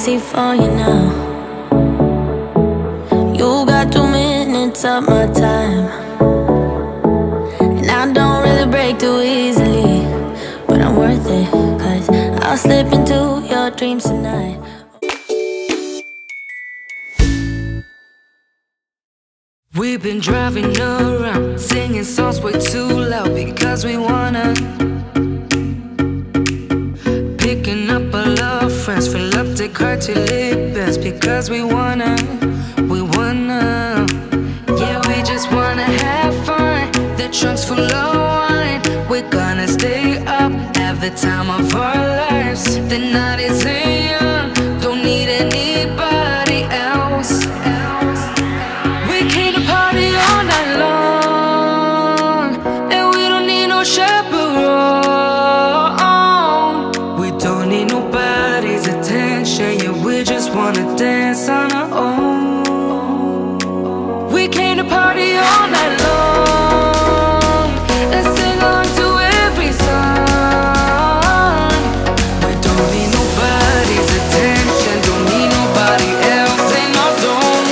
easy for you now. You got 2 minutes of my time, and I don't really break too easily, but I'm worth it, 'cause I'll slip into your dreams tonight. We've been driving around, singing songs way too loud because we wanna. Picking up our love friends, fill up the car till it bends because we wanna. Yeah, we just wanna have fun. The trunk's full of wine. We're gonna stay up, have the time of our lives. The night is young, don't need anybody else. We came to party all night long, and we don't need no chaperone. We don't need nobody's attention, yeah, we just wanna dance on our own. We came to party all night long and sing along to every song. We don't need nobody's attention, don't need nobody else in our zone.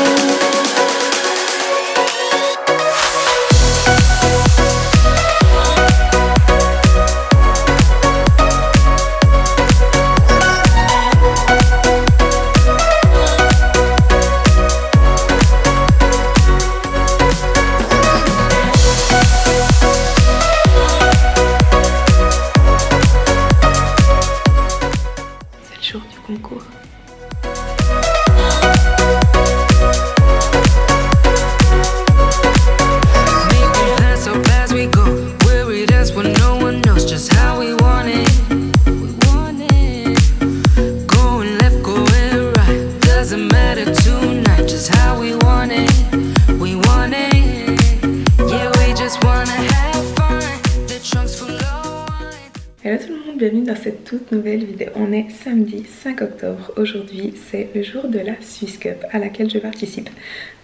C'est le jour du concours. Making plans so as we go, worried as when no one knows just how we want it. Going left, going right, doesn't matter tonight, just how we want it. We want it, yeah, we just wanna have fun. The trunk's full of wine. Hello tout le monde, bienvenue dans cette toute nouvelle vidéo. On est samedi 5 octobre. Aujourd'hui, c'est le jour de la Swiss Cup à laquelle je participe.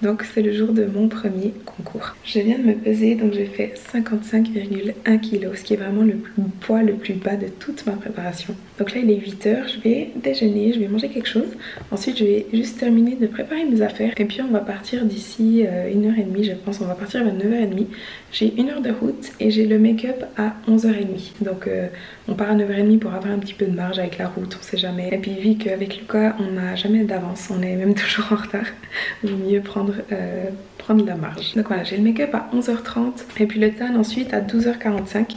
Donc c'est le jour de mon premier concours. Je viens de me peser, donc j'ai fait 55,1 kg, ce qui est vraiment le poids le plus bas de toute ma préparation. Donc là il est 8 h, je vais déjeuner, je vais manger quelque chose. Ensuite je vais juste terminer de préparer mes affaires et puis on va partir d'ici 1h30, je pense. On va partir vers 9h30. J'ai 1 heure de route et j'ai le make-up à 11h30. Donc on part à 9h30 pour avoir un petit peu de marge avec la route, on sait jamais. Et puis vu qu'avec Lucas on n'a jamais d'avance, on est même toujours en retard, il vaut mieux prendre de la marge. Donc voilà, j'ai le make-up à 11h30 et puis le tan ensuite à 12h45.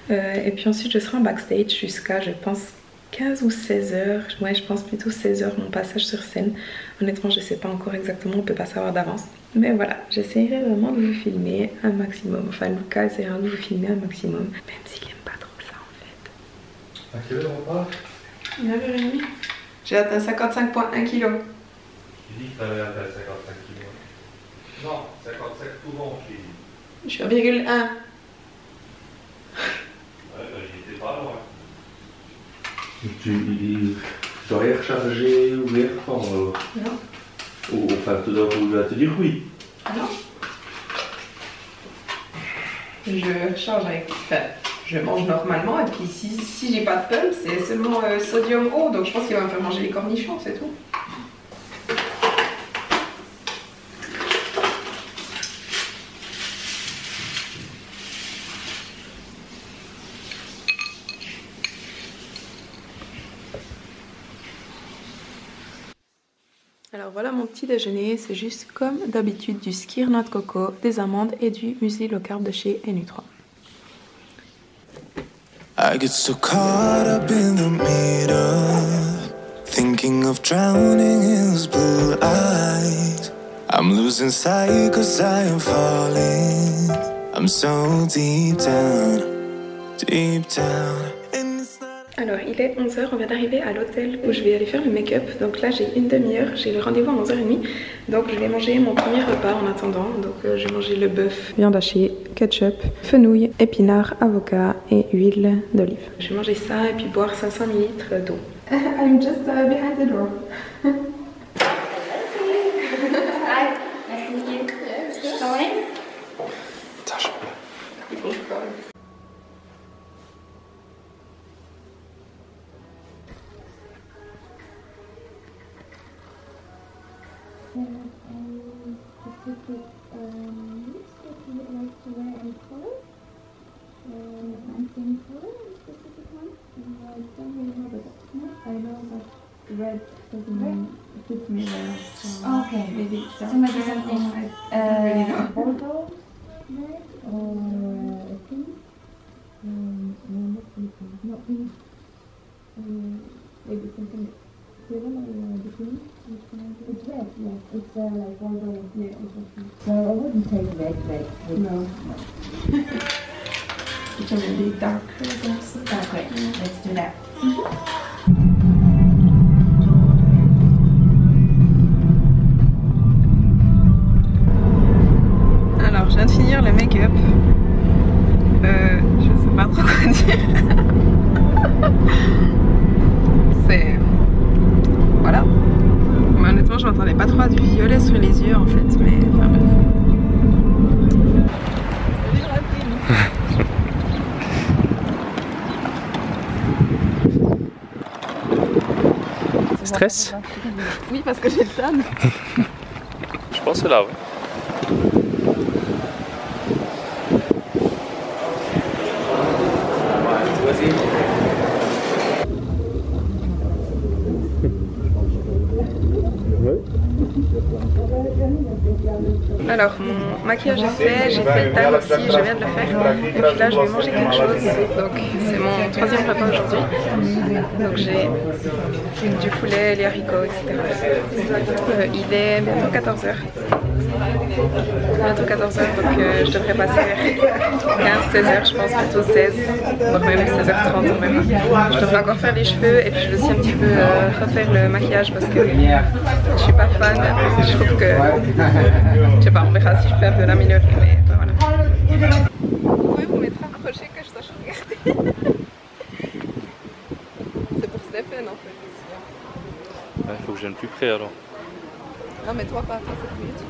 Et puis ensuite je serai en backstage jusqu'à, je pense, 15 ou 16 h. Ouais, je pense plutôt 16 h mon passage sur scène. Honnêtement je sais pas encore exactement, on peut pas savoir d'avance. Mais voilà, j'essaierai vraiment de vous filmer un maximum. Enfin Lucas essaiera de vous filmer un maximum, même s'il aime pas trop ça en fait. À quelle heure on part? 9h30. J'ai atteint 55,1 kg. Tu dis que t'avais atteint 55 kg. Non, 55 tout rond, je t'ai dit. Je suis à 1,1. Ouais, bah j'étais pas loin. Tu dois rien recharger ou rien reprendre alors? Non. Ou enfin, tu dois te dire oui. Non. Je recharge avec. Enfin, je mange normalement et puis si j'ai pas de pulp, c'est seulement sodium haut, donc je pense qu'il va me faire manger les cornichons, c'est tout. Alors voilà mon petit déjeuner, c'est juste comme d'habitude du skyr noix de coco, des amandes et du muesli low carb de chez NU3. I get so caught up in the middle, thinking of drowning in those blue eyes. I'm losing sight 'cause I am falling. I'm so deep down, deep down. Alors il est 11 h, on vient d'arriver à l'hôtel où je vais aller faire le make-up. Donc là j'ai une demi-heure, j'ai le rendez-vous à 11h30. Donc je vais manger mon premier repas en attendant. Donc je vais manger le bœuf, viande hachée, ketchup, fenouil, épinards, avocat et huile d'olive. Je vais manger ça et puis boire 500 ml d'eau. I'm just behind the door. Hi, nice to meet you. How are you? lipstick you would like to wear in color? Fancy color, a specific one? I don't really know, but I know that red doesn't fit me well. So Okay. maybe So maybe something Bordeaux red or pink? No, not pink. Not pink. Maybe something silver or between. It's red, yes. It's like Bordeaux. Yeah, exactly. So I wouldn't take red. No. It's already dark red also. Okay, let's do that. Alors, je viens de finir le make-up. Je sais pas trop quoi dire. C'est... Voilà. Mais honnêtement, je m'attendais pas trop à du violet sur les yeux en fait, mais enfin bref. Stress? Oui, parce que j'ai le tan. Je pense que là, ouais. Alors, mon maquillage est fait, j'ai fait le tan aussi, je viens de le faire. Et puis là, je vais manger quelque chose. Donc, c'est mon troisième repas aujourd'hui. Donc, j'ai du poulet, les haricots, etc. Il est bientôt 14h. Bientôt 14h, donc je devrais passer vers 15-16h, je pense, plutôt 16, voire même 16h30, on verra. Je devrais encore faire les cheveux et puis je vais aussi un petit peu refaire le maquillage parce que je suis pas fan. Je trouve que, je sais pas, on verra si je peux un peu l'améliorer, mais voilà. Vous pouvez vous mettre approché que je sache regarder. C'est pour Stéphane en fait. Il faut que je vienne plus près alors. Non mais toi pas, toi c'est plus utile.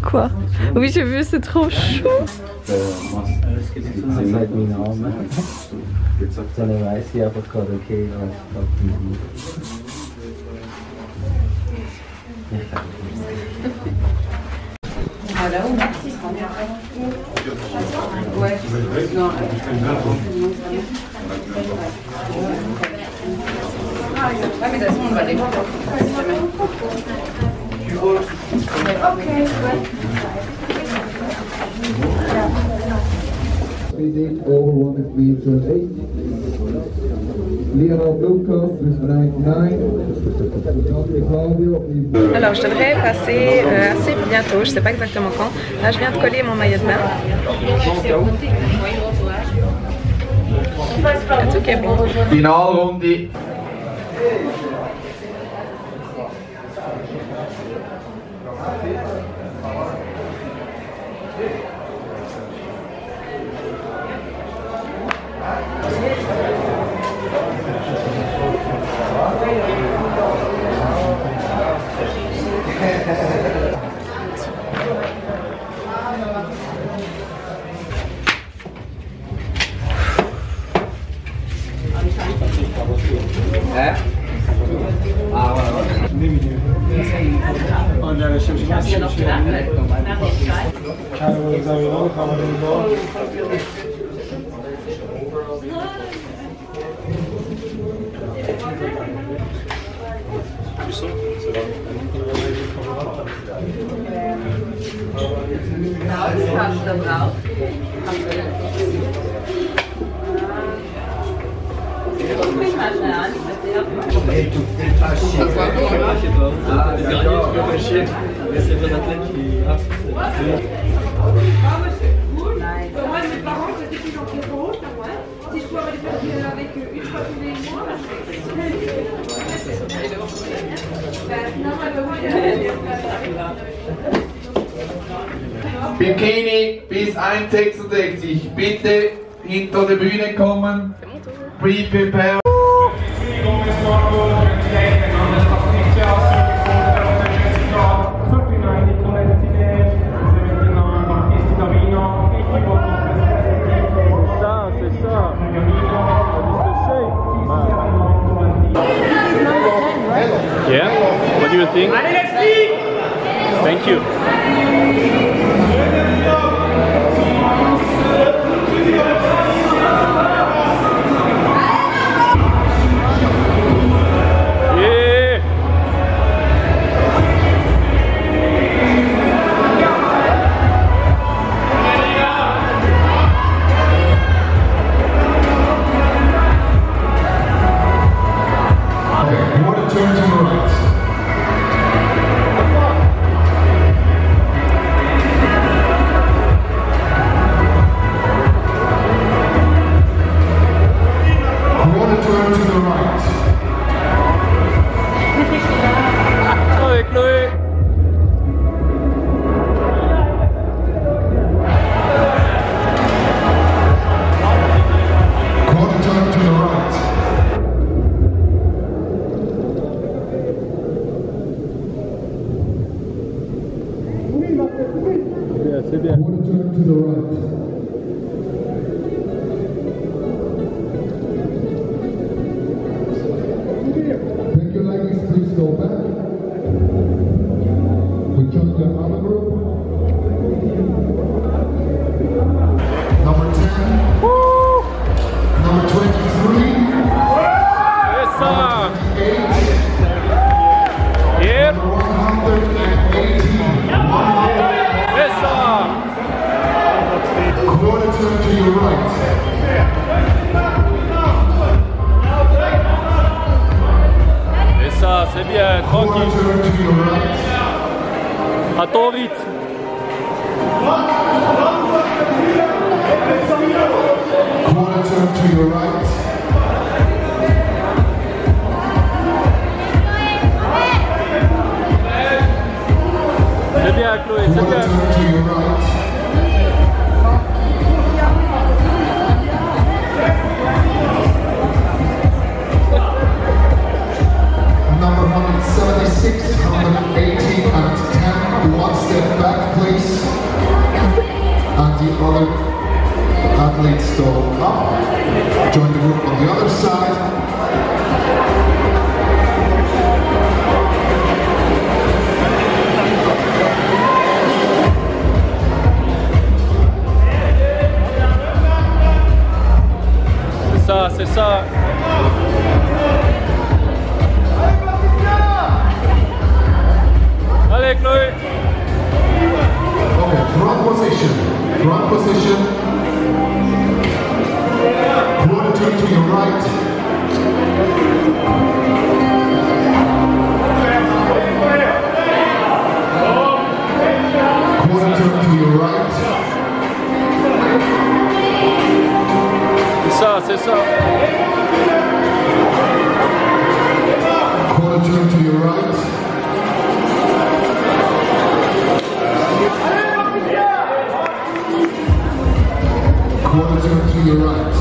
Quoi? Oui, j'ai vu, c'est trop chou. Ouais. Non. Ah, mais de toute façon, on va les voir. Alors je devrais passer assez bientôt, je sais pas exactement quand. Là je viens de coller mon maillot de bain. Tout est bon. Finalrunde. Bikini bis 1,66. Bitte hinter der Bühne kommen. Pre-prepare. Yeah? What do you think? Thank you. C'est bien. Turn to the right. Thank you, ladies. Please go back. We join the other group. Number 10. Woo! Number 23. Yes, sir. 28. Yep. Number 118. Yes, sir. Quarter turn to your right. Et ça, c'est bien, Quarter tranquille. turn to your right. À ton rythme. Quarter turn to your right. C'est bien, Chloé, c'est Quarter bien. turn to your right. Number 176, 118 and 10. One step back, please. And the other athletes go up. Join the group on the other side. C'est ça. Allez, Chloé. Okay, front position. Front position. Quarter turn to your right. Quarter turn to your right. C'est ça. Quarter turn to your right. Quarter turn to your right.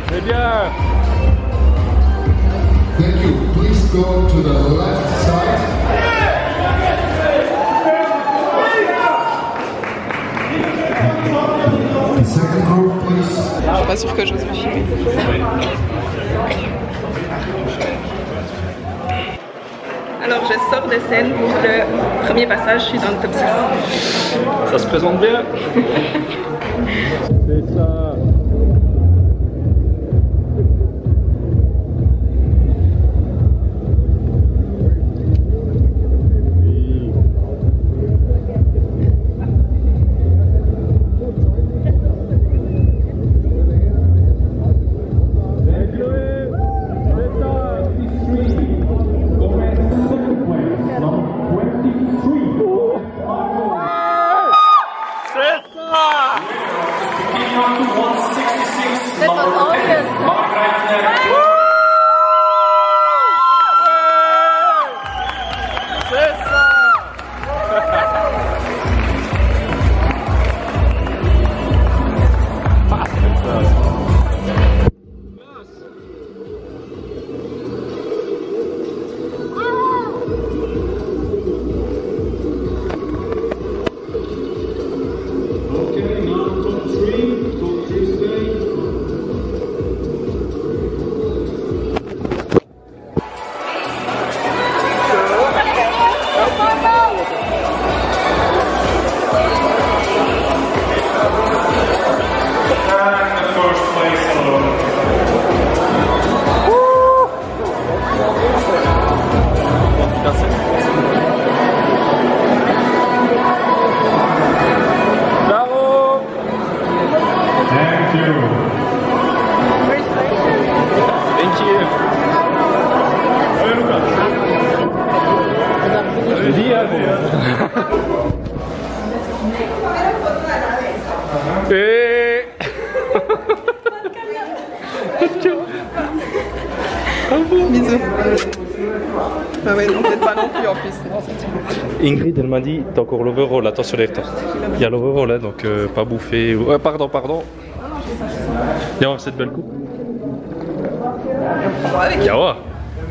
C'est bien. Thank you. Please go to the left side. The second group, please. Je suis pas sûre que j'ose me filmer. Alors je sors de scène pour le premier passage, je suis dans le top 6. Ça se présente bien. C'est ça. Bisous. Ah ouais, non, peut-être pas non plus en plus. Ingrid, elle m'a dit, t'as encore l'overall, attention les retards. Il y a l'overall, hein, donc pas bouffer. Pardon. Viens voir cette belle coupe. Yawa,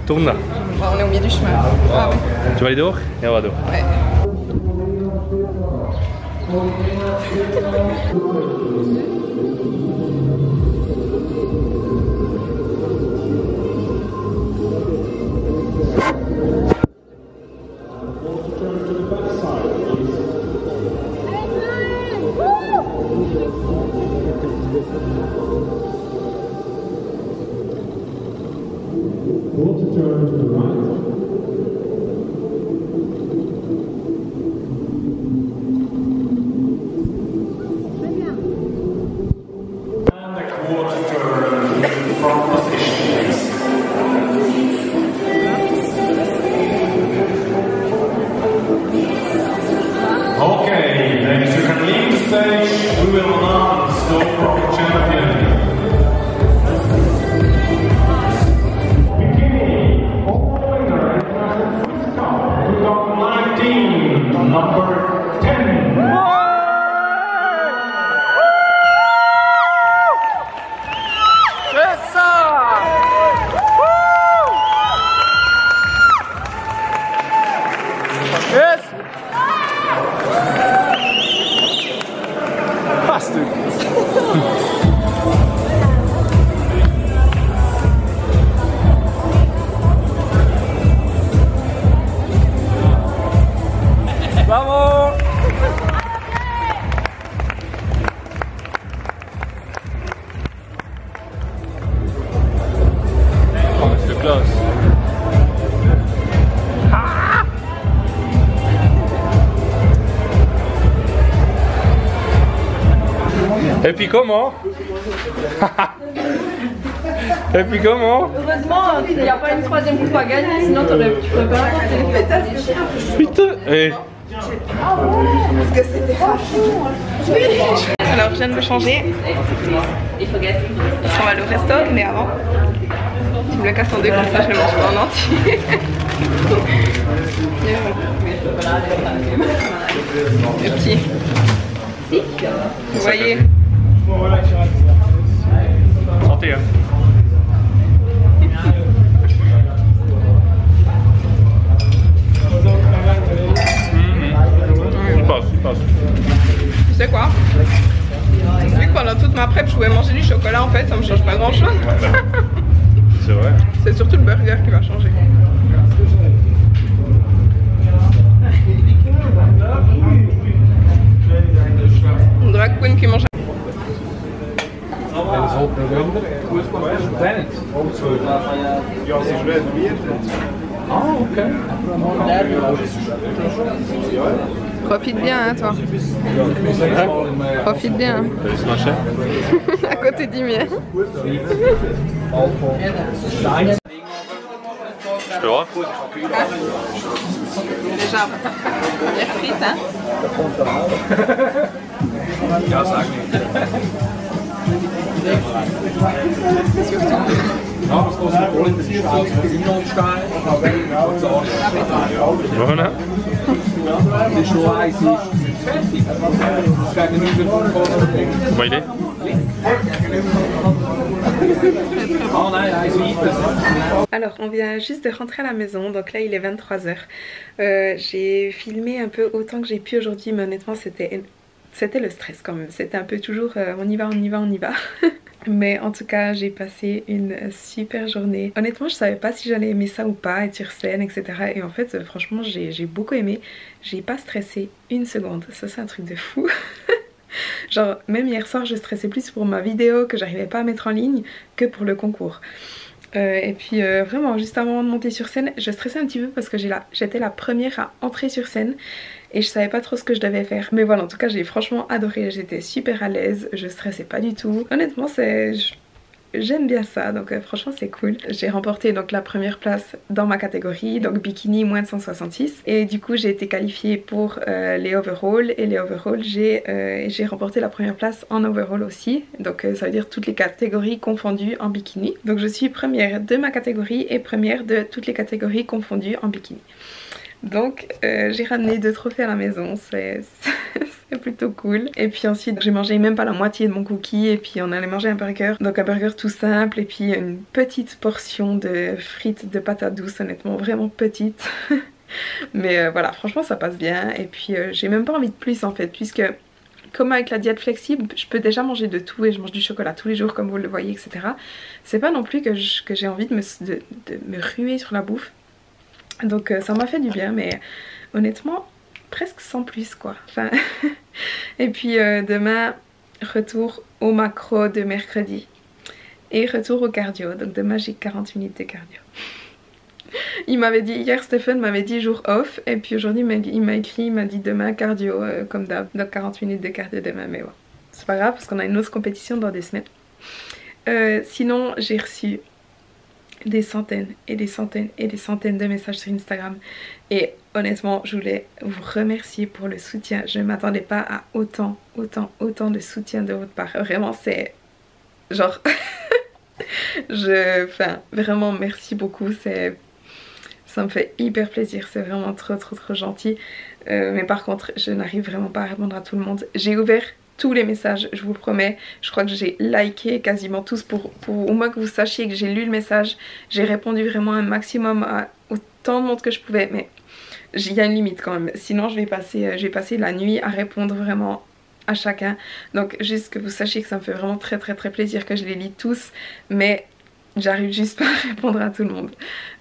tourne là. On est au milieu du chemin. Ah ouais. Tu vas aller dehors? Et on va dehors. Ouais. Et puis comment? Et puis comment? Heureusement, il n'y a pas une troisième coupe à gagner, sinon tu pourrais pas apporter. Putain! Eh. Parce que c'était alors je viens de me changer. On va aller au resto, mais avant, tu me le casses en deux comme ça je le mange pas en entier. Le petit. Si. Vous voyez. Santé, hein. Il passe. Tu sais quoi? Vu que pendant toute ma prep je pouvais manger du chocolat, en fait ça me change pas grand chose. C'est vrai. C'est surtout le burger qui va changer. Une drag queen qui mange. Profite bien, hein, toi. Profite bien. Hein. T'as vu ce machin? À côté du mien. Je peux voir? Déjà, première frite, hein. Voilà. Comment il est? Alors on vient juste de rentrer à la maison, donc là il est 23h. J'ai filmé un peu autant que j'ai pu aujourd'hui, mais honnêtement c'était le stress quand même. C'était un peu toujours on y va. Mais en tout cas j'ai passé une super journée. Honnêtement je savais pas si j'allais aimer ça ou pas, être sur scène etc. Et en fait franchement j'ai beaucoup aimé. J'ai pas stressé une seconde, ça c'est un truc de fou. Genre même hier soir je stressais plus pour ma vidéo que j'arrivais pas à mettre en ligne que pour le concours. Et puis vraiment juste avant de monter sur scène je stressais un petit peu parce que j'étais la première à entrer sur scène et je savais pas trop ce que je devais faire. Mais voilà, en tout cas j'ai franchement adoré, j'étais super à l'aise, je stressais pas du tout. Honnêtement j'aime bien ça, donc franchement c'est cool. J'ai remporté donc la première place dans ma catégorie, donc bikini moins de 166. Et du coup j'ai été qualifiée pour les overalls. Et les overalls j'ai remporté la première place en overall aussi. Donc ça veut dire toutes les catégories confondues en bikini. Donc je suis première de ma catégorie et première de toutes les catégories confondues en bikini. Donc j'ai ramené 2 trophées à la maison, c'est plutôt cool. Et puis ensuite j'ai mangé même pas la moitié de mon cookie et puis on allait manger un burger. Donc un burger tout simple et puis une petite portion de frites de patates douces, honnêtement vraiment petite. Mais voilà, franchement ça passe bien. Et puis j'ai même pas envie de plus en fait, puisque comme avec la diète flexible, je peux déjà manger de tout et je mange du chocolat tous les jours comme vous le voyez, etc. C'est pas non plus que j'ai envie de me ruer sur la bouffe. Donc ça m'a fait du bien, mais honnêtement presque sans plus quoi. Enfin et puis demain retour au macro de mercredi et retour au cardio. Donc demain j'ai 40 minutes de cardio. Il m'avait dit hier, Stéphane m'avait dit jour off, et puis aujourd'hui il m'a écrit, il m'a dit demain cardio comme d'hab. Donc 40 minutes de cardio demain, mais bon c'est pas grave parce qu'on a une autre compétition dans 2 semaines. Sinon j'ai reçu des centaines et des centaines et des centaines de messages sur Instagram et honnêtement je voulais vous remercier pour le soutien. Je ne m'attendais pas à autant de soutien de votre part. Vraiment c'est genre enfin vraiment merci beaucoup, ça me fait hyper plaisir, c'est vraiment trop gentil. Mais par contre je n'arrive vraiment pas à répondre à tout le monde. J'ai ouvert tous les messages, je vous le promets. Je crois que j'ai liké quasiment tous pour au moins que vous sachiez que j'ai lu le message. J'ai répondu vraiment un maximum à autant de monde que je pouvais, mais il y a une limite quand même. Sinon je vais passer la nuit à répondre vraiment à chacun. Donc juste que vous sachiez que ça me fait vraiment très plaisir que je les lis tous, mais j'arrive juste pas à répondre à tout le monde.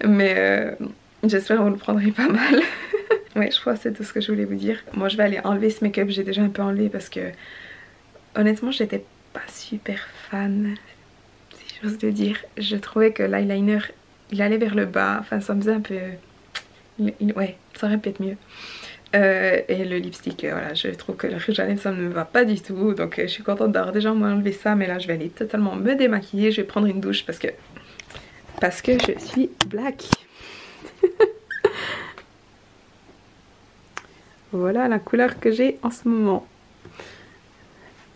Mais j'espère que vous le prendrez pas mal. Ouais, je crois que c'est tout ce que je voulais vous dire. Moi je vais aller enlever ce make-up, j'ai déjà un peu enlevé parce que honnêtement j'étais pas super fan, si j'ose le dire. Je trouvais que l'eyeliner il allait vers le bas, enfin ça me faisait un peu... ouais, ça aurait pu être mieux. Et le lipstick, voilà, je trouve que le rouge à lèvres ça ne me va pas du tout. Donc je suis contente d'avoir déjà enlevé ça, mais là je vais aller totalement me démaquiller. Je vais prendre une douche parce que je suis black. Voilà la couleur que j'ai en ce moment.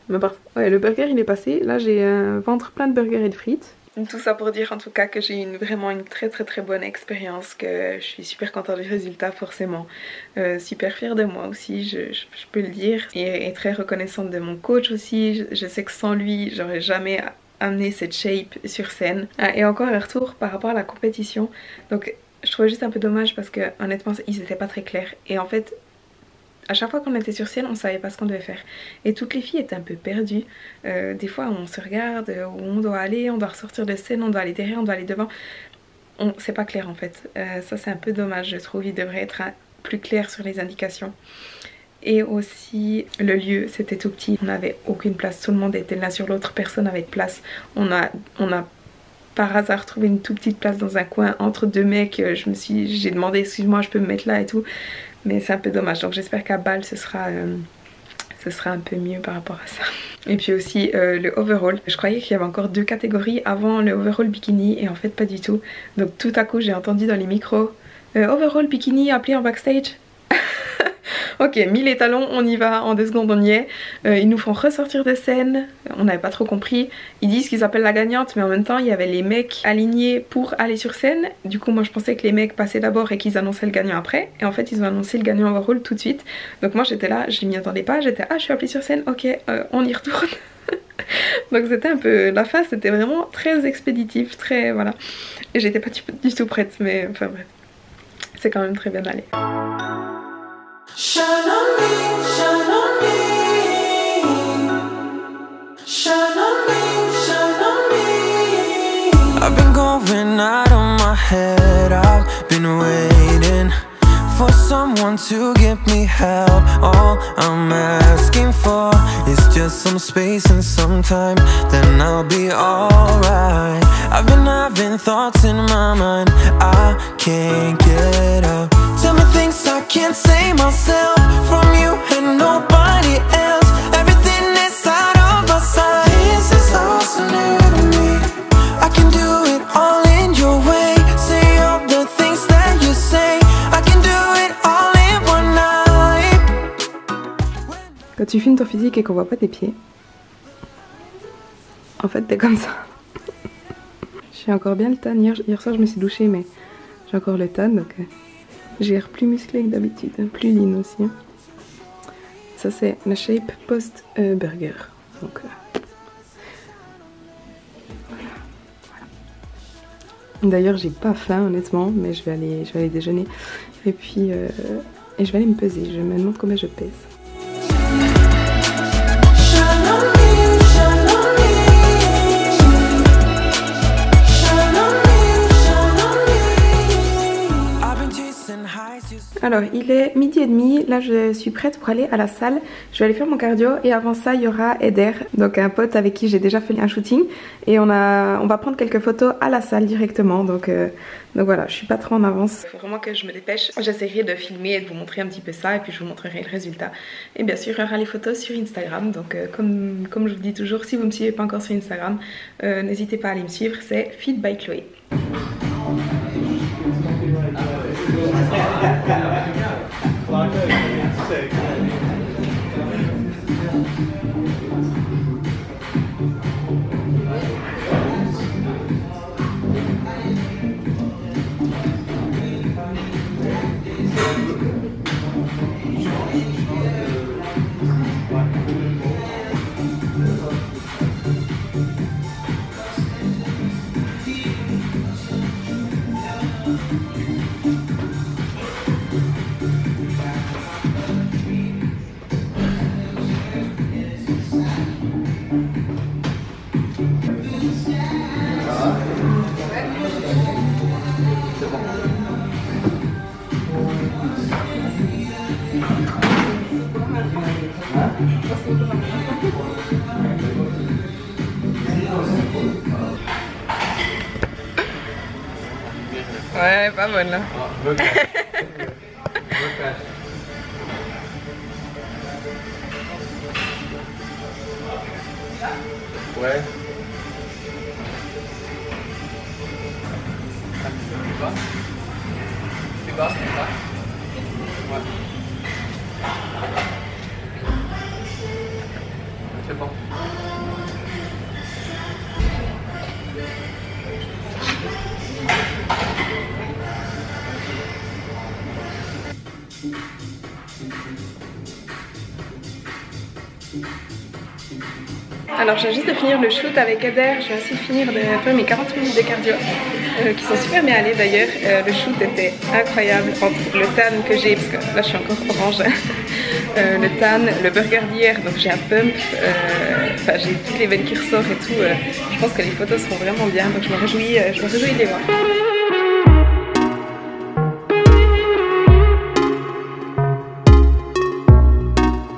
Ouais, le burger il est passé. Là j'ai un ventre plein de burgers et de frites. Tout ça pour dire en tout cas que j'ai eu vraiment une très bonne expérience, que je suis super contente du résultat forcément, super fière de moi aussi, je peux le dire, et très reconnaissante de mon coach aussi. Je sais que sans lui j'aurais jamais amené cette shape sur scène. Et encore un retour par rapport à la compétition, donc je trouvais juste un peu dommage parce que honnêtement ils étaient pas très clairs, et en fait à chaque fois qu'on était sur scène, on savait pas ce qu'on devait faire. Et toutes les filles étaient un peu perdues. Des fois, on se regarde, où on doit aller, on doit ressortir de scène, on doit aller derrière, on doit aller devant. C'est pas clair en fait. Ça, c'est un peu dommage, je trouve. Il devrait être plus clair sur les indications. Et aussi, le lieu, c'était tout petit. On n'avait aucune place. Tout le monde était l'un sur l'autre. Personne n'avait de place. On a par hasard trouvé une toute petite place dans un coin entre deux mecs. J'ai demandé, excuse-moi, je peux me mettre là et tout. Mais c'est un peu dommage, donc j'espère qu'à Bâle ce sera un peu mieux par rapport à ça. Et puis aussi le overall, je croyais qu'il y avait encore 2 catégories avant le overall bikini, et en fait pas du tout. Donc tout à coup j'ai entendu dans les micros overall bikini appelé en backstage. Ok, mis les talons, on y va, en 2 secondes on y est. Ils nous font ressortir de scène, on n'avait pas trop compris. Ils disent qu'ils appellent la gagnante, mais en même temps il y avait les mecs alignés pour aller sur scène. Du coup moi je pensais que les mecs passaient d'abord et qu'ils annonçaient le gagnant après. Et en fait ils ont annoncé le gagnant overall tout de suite. Donc moi j'étais là, je m'y attendais pas, j'étais je suis appelée sur scène, ok, on y retourne. Donc c'était un peu, la fin c'était vraiment très expéditif, très voilà. Et j'étais pas du tout prête, mais enfin bref. C'est quand même très bien allé. Shine on me, shine on me. Shine on me, shine on me. I've been going out of my head. I've been waiting for someone to give me help. All I'm asking for is just some space and some time, then I'll be alright. I've been having thoughts in my mind I can't get out. Tell me things I can't say myself, from you and nobody else. Everything is out of my sight. This is all so new to me. I can do it all in your way. Say all the things that you say. I can do it all in one night. Quand tu filmes ton physique et qu'on voit pas tes pieds, en fait t'es comme ça. J'ai encore bien le tan. Hier soir je me suis douchée, mais j'ai encore le tan, donc j'ai l'air plus musclé que d'habitude, plus lean aussi. Ça c'est la shape post-burger. Donc voilà. D'ailleurs j'ai pas faim honnêtement, mais je vais aller déjeuner. Et puis je vais aller me peser. Je me demande combien je pèse. Alors il est 12h30, là je suis prête pour aller à la salle. Je vais aller faire mon cardio et avant ça il y aura Eder, donc un pote avec qui j'ai déjà fait un shooting. Et on va prendre quelques photos à la salle directement, donc voilà, je suis pas trop en avance. Il faut vraiment que je me dépêche. J'essaierai de filmer et de vous montrer un petit peu ça, et puis je vous montrerai le résultat. Et bien sûr il y aura les photos sur Instagram, donc comme je vous dis toujours, si vous me suivez pas encore sur Instagram, n'hésitez pas à aller me suivre, c'est Fit by Chloé. Ouais, pas bonne là. Ouais. C'est bas, c'est bas. Ouais. C'est bon. Alors je viens juste de finir le shoot avec Eder, je viens aussi de finir de faire mes 40 minutes de cardio qui sont super bien allées d'ailleurs. Le shoot était incroyable entre le tan que j'ai, parce que là je suis encore orange, le tan, le burger d'hier, donc j'ai un pump, enfin j'ai toutes les veines qui ressortent et tout. Je pense que les photos seront vraiment bien, donc je me réjouis de les voir.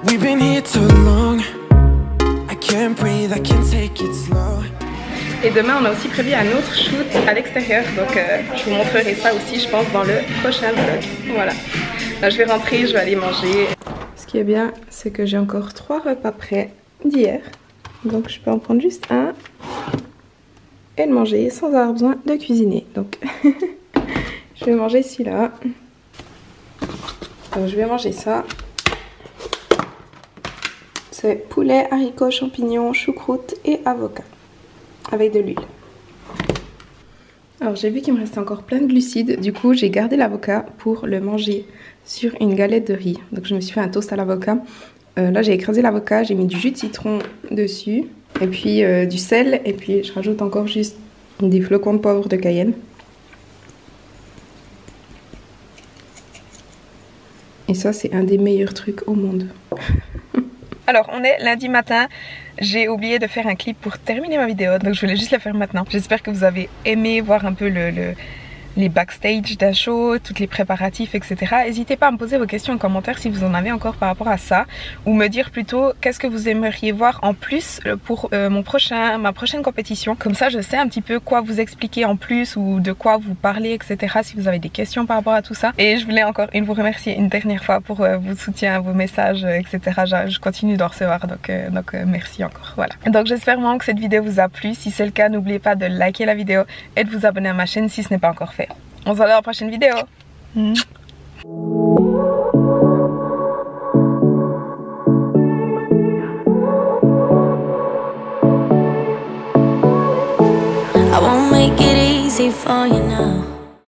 We've been here too long. I can't breathe, I can't take it slow. Et demain on a aussi prévu un autre shoot à l'extérieur, donc je vous montrerai ça aussi je pense dans le prochain vlog. Voilà, là je vais rentrer, je vais aller manger. Ce qui est bien c'est que j'ai encore 3 repas prêts d'hier, donc je peux en prendre juste un et le manger sans avoir besoin de cuisiner. Donc je vais manger celui-là, donc je vais manger ça. C'est poulet, haricots, champignons, choucroute et avocat avec de l'huile. Alors j'ai vu qu'il me restait encore plein de glucides, du coup j'ai gardé l'avocat pour le manger sur une galette de riz. Donc je me suis fait un toast à l'avocat. Là j'ai écrasé l'avocat, j'ai mis du jus de citron dessus et puis du sel, et puis je rajoute encore juste des flocons de poivre de Cayenne. Et ça c'est un des meilleurs trucs au monde. Alors on est lundi matin, j'ai oublié de faire un clip pour terminer ma vidéo, donc je voulais juste le faire maintenant. J'espère que vous avez aimé voir un peu les backstage d'un show, tous les préparatifs, etc. N'hésitez pas à me poser vos questions en commentaire si vous en avez encore par rapport à ça, ou me dire plutôt qu'est-ce que vous aimeriez voir en plus pour ma prochaine compétition. Comme ça je sais un petit peu quoi vous expliquer en plus ou de quoi vous parler, etc. si vous avez des questions par rapport à tout ça. Et je voulais encore vous remercier une dernière fois pour vos soutiens, vos messages, etc. Je continue d'en recevoir, donc merci encore. Voilà. Donc j'espère vraiment que cette vidéo vous a plu. Si c'est le cas, n'oubliez pas de liker la vidéo et de vous abonner à ma chaîne si ce n'est pas encore fait. On se voit dans la prochaine vidéo. I won't make it easy for you now.